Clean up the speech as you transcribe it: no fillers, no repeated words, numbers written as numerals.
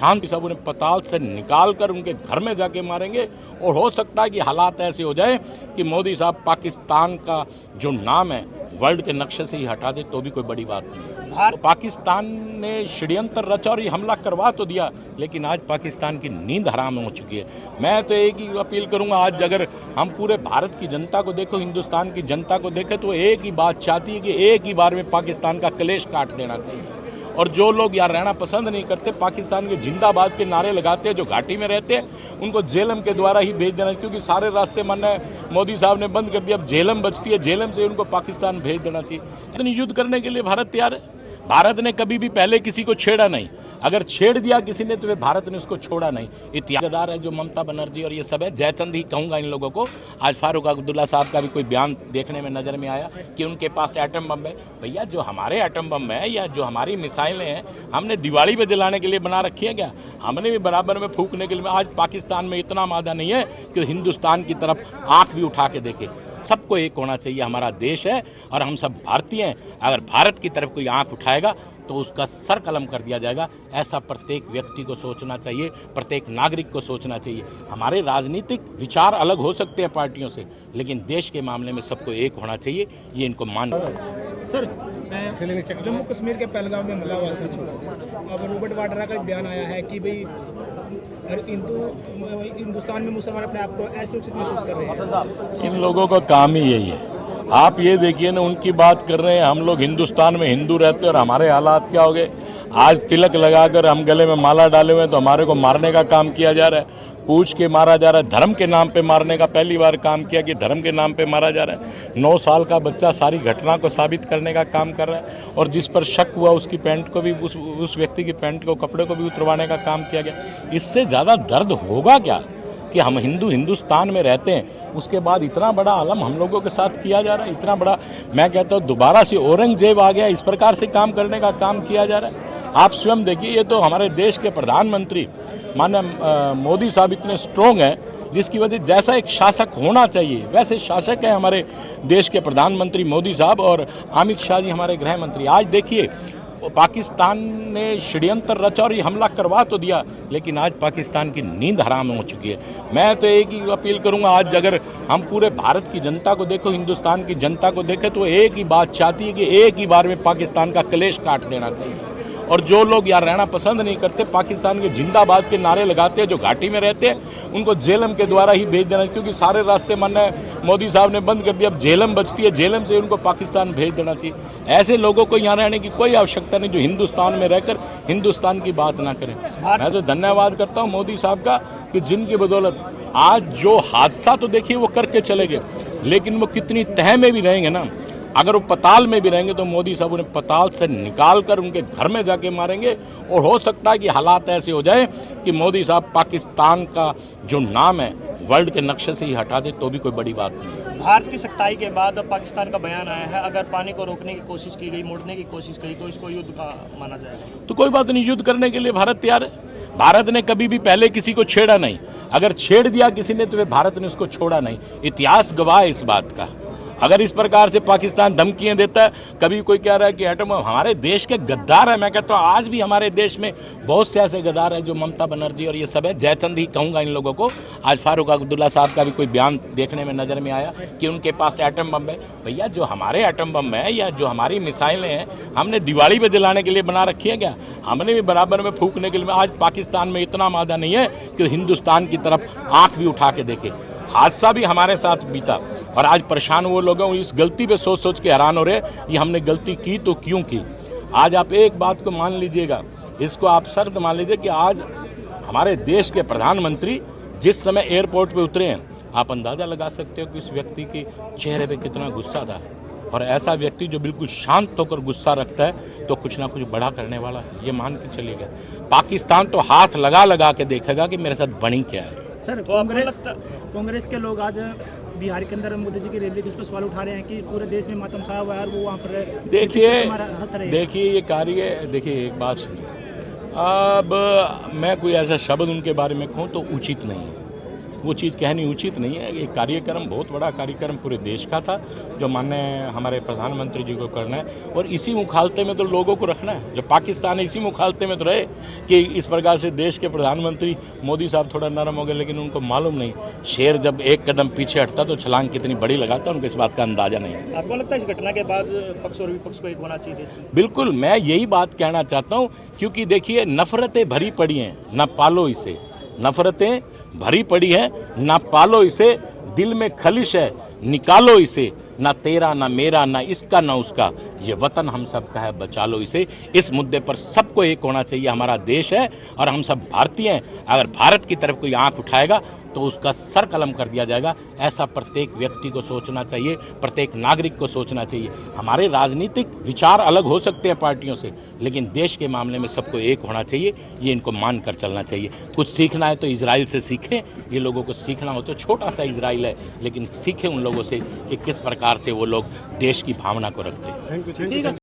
शांति सब उन्हें पताल से निकाल कर उनके घर में जाके मारेंगे। और हो सकता है कि हालात ऐसे हो जाए कि मोदी साहब पाकिस्तान का जो नाम है वर्ल्ड के नक्शे से ही हटा दे, तो भी कोई बड़ी बात नहीं। तो पाकिस्तान ने षड्यंत्र रचा और ये हमला करवा तो दिया, लेकिन आज पाकिस्तान की नींद हराम हो चुकी है। मैं तो एक ही अपील करूंगा, आज अगर हम पूरे भारत की जनता को देखो, हिंदुस्तान की जनता को देखें, तो एक ही बात चाहती है कि एक ही बार में पाकिस्तान का कलेश काट देना चाहिए। और जो लोग यहाँ रहना पसंद नहीं करते, पाकिस्तान के जिंदाबाद के नारे लगाते हैं, जो घाटी में रहते हैं, उनको जेलम के द्वारा ही भेज देना, क्योंकि सारे रास्ते मानना मोदी साहब ने बंद कर दिया। अब जेलम बचती है, जेलम से उनको पाकिस्तान भेज देना चाहिए। इतनी युद्ध करने के लिए भारत तैयार है। भारत ने कभी भी पहले किसी को छेड़ा नहीं, अगर छेड़ दिया किसी ने तो फिर भारत ने उसको छोड़ा नहीं। इतिहासदार है जो ममता बनर्जी और ये सब है, जयचंद ही कहूँगा इन लोगों को। आज फारूक अब्दुल्ला साहब का भी कोई बयान देखने में नज़र में आया कि उनके पास एटम बम है। भैया, जो हमारे एटम बम है या जो हमारी मिसाइलें हैं, हमने दिवाली पे जलाने के लिए बना रखी है क्या? हमने भी बराबर में फूकने के लिए। आज पाकिस्तान में इतना मादा नहीं है कि हिंदुस्तान की तरफ आँख भी उठा के देखे। सबको एक होना चाहिए, हमारा देश है और हम सब भारतीय हैं। अगर भारत की तरफ कोई आँख उठाएगा तो उसका सर कलम कर दिया जाएगा। ऐसा प्रत्येक व्यक्ति को सोचना चाहिए, प्रत्येक नागरिक को सोचना चाहिए। हमारे राजनीतिक विचार अलग हो सकते हैं पार्टियों से, लेकिन देश के मामले में सबको एक होना चाहिए, ये इनको मान। सर, जम्मू कश्मीर के पहलगाम में हमला हुआ सच हो, अब रॉबर्ट वाड्रा का बयान आया है कि भाई हिंदुस्तान में मुसलमान अपने आप को असुरक्षित महसूस कर रहे हैं। इन लोगों का काम ही यही है। आप ये देखिए ना, उनकी बात कर रहे हैं, हम लोग हिंदुस्तान में हिंदू रहते हैं और हमारे हालात क्या हो गए। आज तिलक लगाकर हम गले में माला डाले हुए हैं तो हमारे को मारने का काम किया जा रहा है, पूछ के मारा जा रहा है। धर्म के नाम पे मारने का पहली बार काम किया कि धर्म के नाम पे मारा जा रहा है। 9 साल का बच्चा सारी घटना को साबित करने का काम कर रहा है, और जिस पर शक हुआ उसकी पैंट को भी, उस व्यक्ति की पैंट को, कपड़े को भी उतरवाने का काम किया गया। इससे ज़्यादा दर्द होगा क्या कि हम हिंदुस्तान में रहते हैं, उसके बाद इतना बड़ा आलम हम लोगों के साथ किया जा रहा है। इतना बड़ा, मैं कहता हूँ दोबारा से औरंगजेब आ गया, इस प्रकार से काम करने का काम किया जा रहा है। आप स्वयं देखिए, ये तो हमारे देश के प्रधानमंत्री माननीय मोदी साहब इतने स्ट्रोंग हैं, जिसकी वजह जैसा एक शासक होना चाहिए वैसे शासक है हमारे देश के प्रधानमंत्री मोदी साहब और अमित शाह जी हमारे गृह मंत्री। आज देखिए, पाकिस्तान ने षड्यंत्र रचा और ये हमला करवा तो दिया, लेकिन आज पाकिस्तान की नींद हराम हो चुकी है। मैं तो एक ही अपील करूंगा, आज अगर हम पूरे भारत की जनता को देखो, हिंदुस्तान की जनता को देखें, तो एक ही बात चाहती है कि एक ही बार में पाकिस्तान का कलेश काट देना चाहिए। और जो लोग यहाँ रहना पसंद नहीं करते, पाकिस्तान के जिंदाबाद के नारे लगाते हैं, जो घाटी में रहते हैं, उनको जेलम के द्वारा ही भेज देना, क्योंकि सारे रास्ते मानना मोदी साहब ने बंद कर दिया। अब जेलम बचती है, जेलम से उनको पाकिस्तान भेज देना चाहिए। ऐसे लोगों को यहाँ रहने की कोई आवश्यकता नहीं जो हिंदुस्तान में रहकर हिंदुस्तान की बात ना करें। मैं तो धन्यवाद करता हूँ मोदी साहब का कि जिनकी बदौलत आज जो हादसा तो देखिए वो करके चले गए, लेकिन वो कितनी तह में भी रहेंगे ना, अगर वो पताल में भी रहेंगे तो मोदी साहब उन्हें पताल से निकाल कर उनके घर में जाके मारेंगे। और हो सकता है कि हालात ऐसे हो जाए कि मोदी साहब पाकिस्तान का जो नाम है वर्ल्ड के नक्शे से ही हटा दे, तो भी कोई बड़ी बात नहीं। भारत की सख्ताई के बाद अब पाकिस्तान का बयान आया है, अगर पानी को रोकने की कोशिश की गई, मोड़ने की कोशिश की, तो इसको युद्ध का माना जाएगा। तो कोई बात नहीं, युद्ध करने के लिए भारत तैयार है। भारत ने कभी भी पहले किसी को छेड़ा नहीं, अगर छेड़ दिया किसी ने तो फिर भारत ने उसको छोड़ा नहीं। इतिहास गवाह है इस बात का। अगर इस प्रकार से पाकिस्तान धमकियां देता है, कभी कोई कह रहा है कि एटम, हमारे देश के गद्दार है। मैं कहता हूँ आज भी हमारे देश में बहुत से ऐसे गद्दार हैं जो ममता बनर्जी और ये सब है, जयचंद ही कहूँगा इन लोगों को। आज फारूक अब्दुल्ला साहब का भी कोई बयान देखने में नज़र में आया कि उनके पास एटम बम है। भैया, जो हमारे एटम बम है या जो हमारी मिसाइलें हैं, हमने दिवाली पे जलाने के लिए बना रखी है क्या? हमने भी बराबर में फूकने के लिए। आज पाकिस्तान में इतना मादा नहीं है कि हिंदुस्तान की तरफ आँख भी उठा के देखे। हादसा भी हमारे साथ बीता और आज परेशान वो लोग हैं, इस गलती पे सोच सोच के हैरान हो रहे हैं ये हमने गलती की तो क्यों की। आज आप एक बात को मान लीजिएगा, इसको आप शर्त मान लीजिए कि आज हमारे देश के प्रधानमंत्री जिस समय एयरपोर्ट पे उतरे हैं, आप अंदाज़ा लगा सकते हो कि उस व्यक्ति के चेहरे पे कितना गुस्सा था। और ऐसा व्यक्ति जो बिल्कुल शांत होकर गुस्सा रखता है तो कुछ ना कुछ बड़ा करने वाला है, ये मान के चलिएगा। पाकिस्तान तो हाथ लगा लगा के देखेगा कि मेरे साथ बनी क्या है। सर, कांग्रेस के लोग आज बिहार के अंदर मोदी जी की रैली उस पर सवाल उठा रहे हैं कि पूरे देश में मातम छाया हुआ है और वो वहाँ पर देखिए ये कार्य, देखिए एक बात सुनिए, अब मैं कोई ऐसा शब्द उनके बारे में कहूँ तो उचित नहीं है। वो चीज़ कहनी उचित नहीं है। ये कार्यक्रम बहुत बड़ा कार्यक्रम पूरे देश का था, जो माननीय हमारे प्रधानमंत्री जी को करना है, और इसी मुखालते में तो लोगों को रखना है। जो पाकिस्तान है इसी मुखालते में तो रहे कि इस प्रकार से देश के प्रधानमंत्री मोदी साहब थोड़ा नरम हो गए, लेकिन उनको मालूम नहीं शेर जब एक कदम पीछे हटता तो छलांग कितनी बड़ी लगाता, उनको इस बात का अंदाजा नहीं है। आपको लगता है इस घटना के बाद पक्ष और विपक्ष को एक होना चाहिए देश में? बिल्कुल, मैं यही बात कहना चाहता हूँ, क्योंकि देखिए नफरतें भरी पड़ी हैं, ना पालो इसे। नफरतें भरी पड़ी हैं, ना पालो इसे। दिल में खलिश है, निकालो इसे। ना तेरा ना मेरा ना इसका ना उसका, ये वतन हम सब का है, बचा लो इसे। इस मुद्दे पर सबको एक होना चाहिए। हमारा देश है और हम सब भारतीय हैं। अगर भारत की तरफ कोई आंख उठाएगा तो उसका सर कलम कर दिया जाएगा। ऐसा प्रत्येक व्यक्ति को सोचना चाहिए, प्रत्येक नागरिक को सोचना चाहिए। हमारे राजनीतिक विचार अलग हो सकते हैं पार्टियों से, लेकिन देश के मामले में सबको एक होना चाहिए। ये इनको मान कर चलना चाहिए। कुछ सीखना है तो इजराइल से सीखें। ये लोगों को सीखना हो तो छोटा सा इजराइल है, लेकिन सीखें उन लोगों से कि किस प्रकार से वो लोग देश की भावना को रखते हैं। ठीक है।